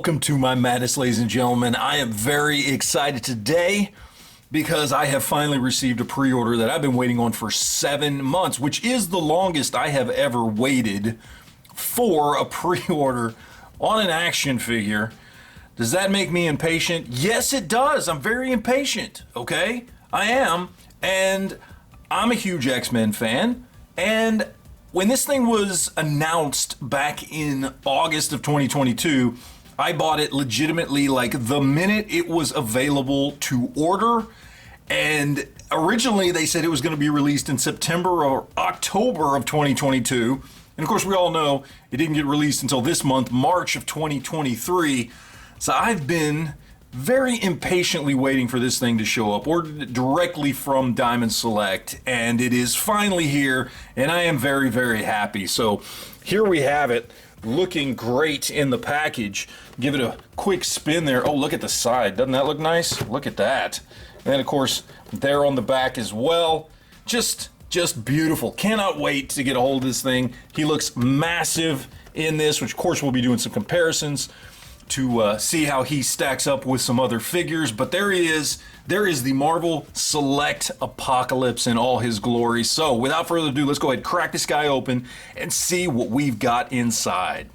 Welcome to my madness, ladies and gentlemen. I am very excited today because I have finally received a pre-order that I've been waiting on for 7 months, which is the longest I have ever waited for a pre-order on an action figure. Does that make me impatient? Yes, it does. I'm very impatient, okay? I am, and I'm a huge X-Men fan, and when this thing was announced back in August of 2022, I bought it legitimately like the minute it was available to order. And originally they said it was going to be released in September or October of 2022. And of course we all know it didn't get released until this month, March of 2023. So I've been very impatiently waiting for this thing to show up, ordered it directly from Diamond Select, and it is finally here, and I am very, very happy. So here we have it, looking great in the package. Give it a quick spin there. Oh, look at the side. Doesn't that look nice? Look at that. And then, of course, there on the back as well. Just beautiful. Cannot wait to get a hold of this thing. He looks massive in this, which, of course, we'll be doing some comparisons to see how he stacks up with some other figures. But there he is. There is the Marvel Select Apocalypse in all his glory. So without further ado, let's go ahead and crack this guy open and see what we've got inside.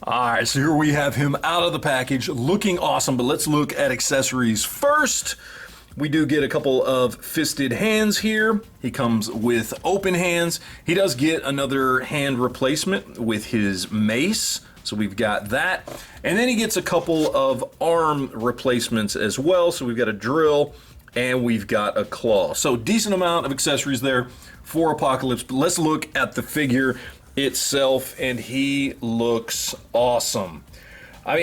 All right, so here we have him out of the package, looking awesome. But let's look at accessories first. We do get a couple of fisted hands here. He comes with open hands. He does get another hand replacement with his mace. So we've got that. And then he gets a couple of arm replacements as well. So we've got a drill and we've got a claw. So decent amount of accessories there for Apocalypse. But let's look at the figure itself, and he looks awesome. I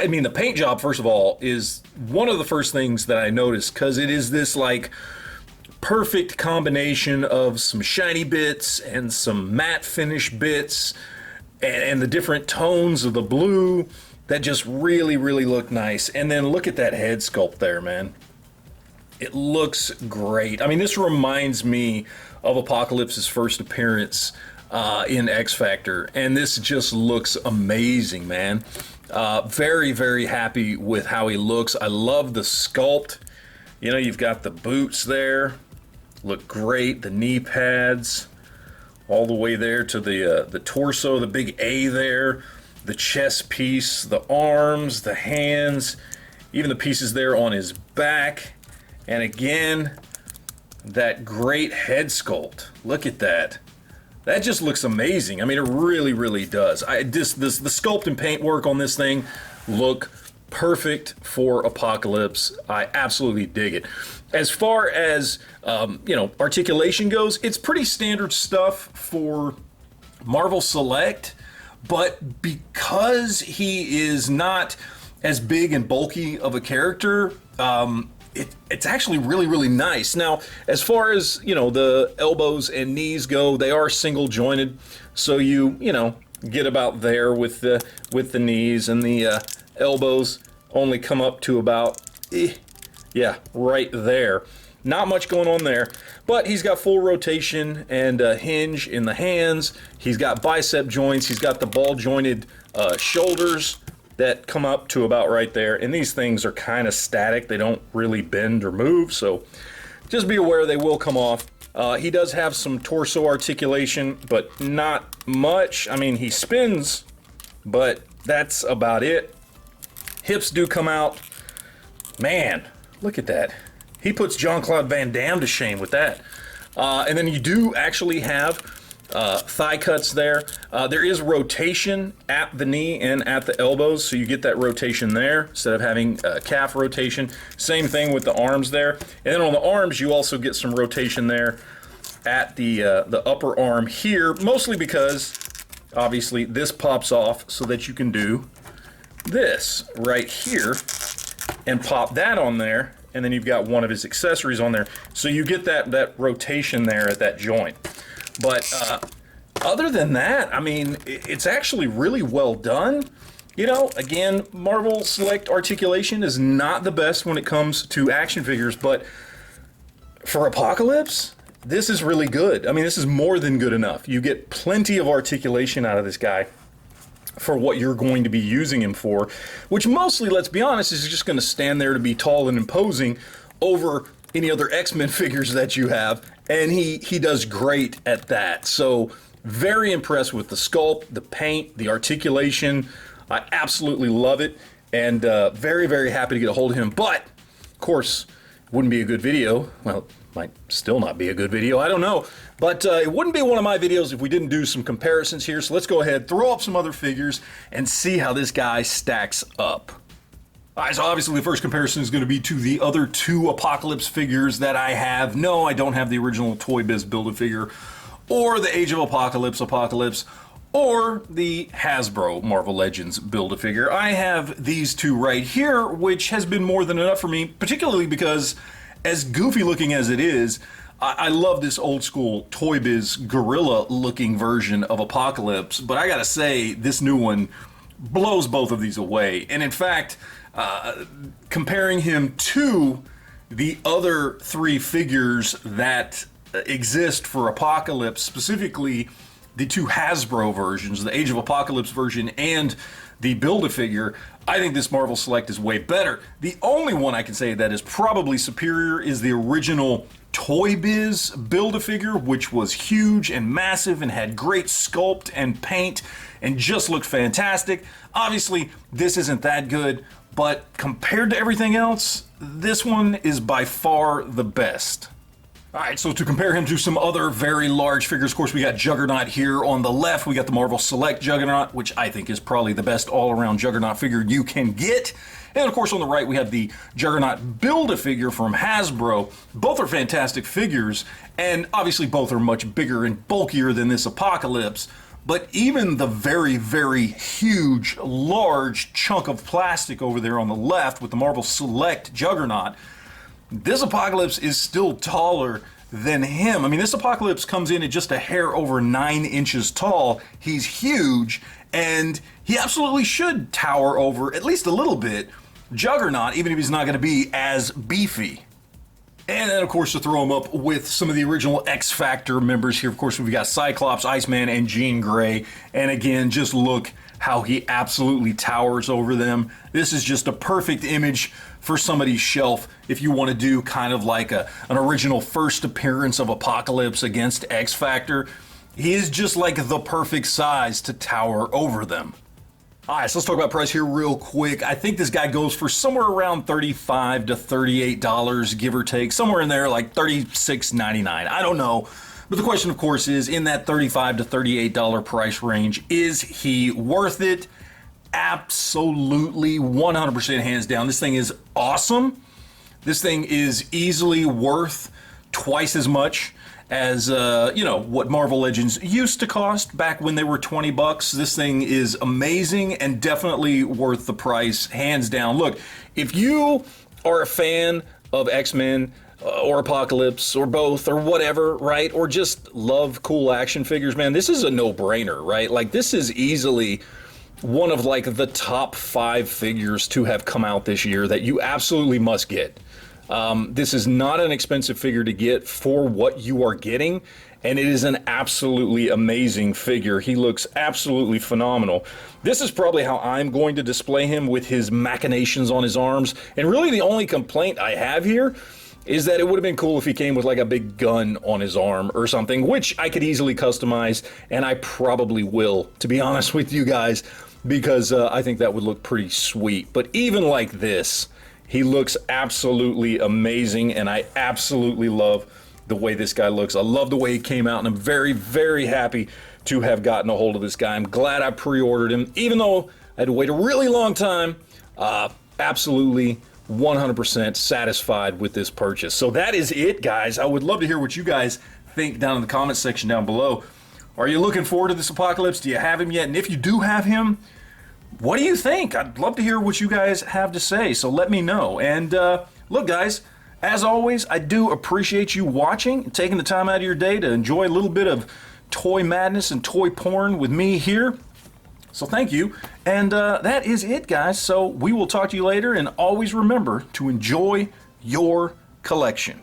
mean, the paint job, first of all, is one of the first things that I noticed, because it is this like perfect combination of some shiny bits and some matte finish bits and the different tones of the blue that just really, really look nice. And then look at that head sculpt there, man. It looks great. I mean, this reminds me of Apocalypse's first appearance in X Factor, and this just looks amazing, man. Very, very happy with how he looks. I love the sculpt. You know, you've got the boots there, look great. The knee pads, all the way there to the torso, the big A there, the chest piece, the arms, the hands, even the pieces there on his back, and again, that great head sculpt. Look at that. That just looks amazing. I mean, it really, really does. The sculpt and paint work on this thing look perfect for Apocalypse. I absolutely dig it. As far as articulation goes, it's pretty standard stuff for Marvel Select, but because he is not as big and bulky of a character, it's actually really, really nice. Now, as far as, the elbows and knees go, they are single jointed, so you get about there with the knees, and the elbows only come up to about right there. Not much going on there, but he's got full rotation and hinge in the hands. He's got bicep joints. He's got the ball jointed shoulders that come up to about right there, and these things are kind of static. They don't really bend or move, so just be aware they will come off. He does have some torso articulation, but not much. I mean, he spins, but that's about it. Hips do come out. Man, look at that. He puts Jean-Claude Van Damme to shame with that. And then you do actually have thigh cuts there. There is rotation at the knee and at the elbows, so you get that rotation there instead of having calf rotation. Same thing with the arms there. And then on the arms, you also get some rotation there at the upper arm here, mostly because, obviously, this pops off so that you can do this right here and pop that on there, and then you've got one of his accessories on there. So you get that rotation there at that joint. But other than that, I mean, it's actually really well done. Again, Marvel Select articulation is not the best when it comes to action figures, but for Apocalypse, this is really good. I mean, this is more than good enough. You get plenty of articulation out of this guy. for what you're going to be using him for, which mostly, let's be honest, is just going to stand there to be tall and imposing over any other X-Men figures that you have, and he does great at that. So very impressed with the sculpt, the paint, the articulation. I absolutely love it, and very, very happy to get a hold of him. But, of course, it wouldn't be a good video. Well, it might still not be a good video, I don't know. But it wouldn't be one of my videos if we didn't do some comparisons here. So let's go ahead, throw up some other figures, and see how this guy stacks up. All right, so obviously the first comparison is going to be to the other two Apocalypse figures that I have. No, I don't have the original Toy Biz Build-A-Figure, or the Age of Apocalypse, or the Hasbro Marvel Legends Build-A-Figure. I have these two right here, which has been more than enough for me, particularly because, as goofy looking as it is, I love this old school Toy Biz gorilla looking version of Apocalypse, but I gotta say, this new one blows both of these away. And in fact, comparing him to the other three figures that exist for Apocalypse, specifically the two Hasbro versions, the Age of Apocalypse version and the Build-A-Figure, I think this Marvel Select is way better. The only one I can say that is probably superior is the original Toy Biz Build-A-Figure, which was huge and massive and had great sculpt and paint and just looked fantastic. Obviously, this isn't that good, but compared to everything else, this one is by far the best. All right, so to compare him to some other very large figures, of course, we got Juggernaut here on the left. We got the Marvel Select Juggernaut, which I think is probably the best all-around Juggernaut figure you can get. And of course, on the right, we have the Juggernaut Build-A-Figure from Hasbro. Both are fantastic figures, and obviously both are much bigger and bulkier than this Apocalypse. But even the very, very huge, large chunk of plastic over there on the left with the Marvel Select Juggernaut, this Apocalypse is still taller than him. I mean, this Apocalypse comes in at just a hair over 9 inches tall. He's huge, and he absolutely should tower over, at least a little bit, Juggernaut, even if he's not going to be as beefy. And then, of course, to throw him up with some of the original X Factor members here, of course, we've got Cyclops, Iceman, and Jean Grey. And again, just look how he absolutely towers over them. This is just a perfect image for somebody's shelf if you want to do kind of like an original first appearance of Apocalypse against X Factor. He is just like the perfect size to tower over them. All right, so let's talk about price here real quick. I think this guy goes for somewhere around $35 to $38, give or take. Somewhere in there, like $36.99. I don't know. But the question, of course, is in that $35 to $38 price range, is he worth it? Absolutely, 100% hands down. This thing is awesome. This thing is easily worth twice as much as what Marvel Legends used to cost back when they were $20. This thing is amazing and definitely worth the price, hands down. Look, if you are a fan of X-Men or Apocalypse or both or whatever, right, or just love cool action figures, man, this is a no-brainer, right? Like, this is easily one of like the top 5 figures to have come out this year that you absolutely must get. This is not an expensive figure to get for what you are getting, and it is an absolutely amazing figure. He looks absolutely phenomenal. This is probably how I'm going to display him, with his machinations on his arms. And really the only complaint I have here is that it would have been cool if he came with like a big gun on his arm or something, which I could easily customize, and I probably will, to be honest with you guys, because I think that would look pretty sweet. But even like this, he looks absolutely amazing, and I absolutely love the way this guy looks. I love the way he came out, and I'm very, very happy to have gotten a hold of this guy. I'm glad I pre-ordered him, even though I had to wait a really long time. Absolutely 100% satisfied with this purchase. So that is it, guys. I would love to hear what you guys think down in the comments section down below. Are you looking forward to this Apocalypse? Do you have him yet? And if you do have him, what do you think? I'd love to hear what you guys have to say, so let me know. And look, guys, as always, I do appreciate you watching and taking the time out of your day to enjoy a little bit of toy madness and toy porn with me here. So thank you. And that is it, guys. So we will talk to you later, and always remember to enjoy your collection.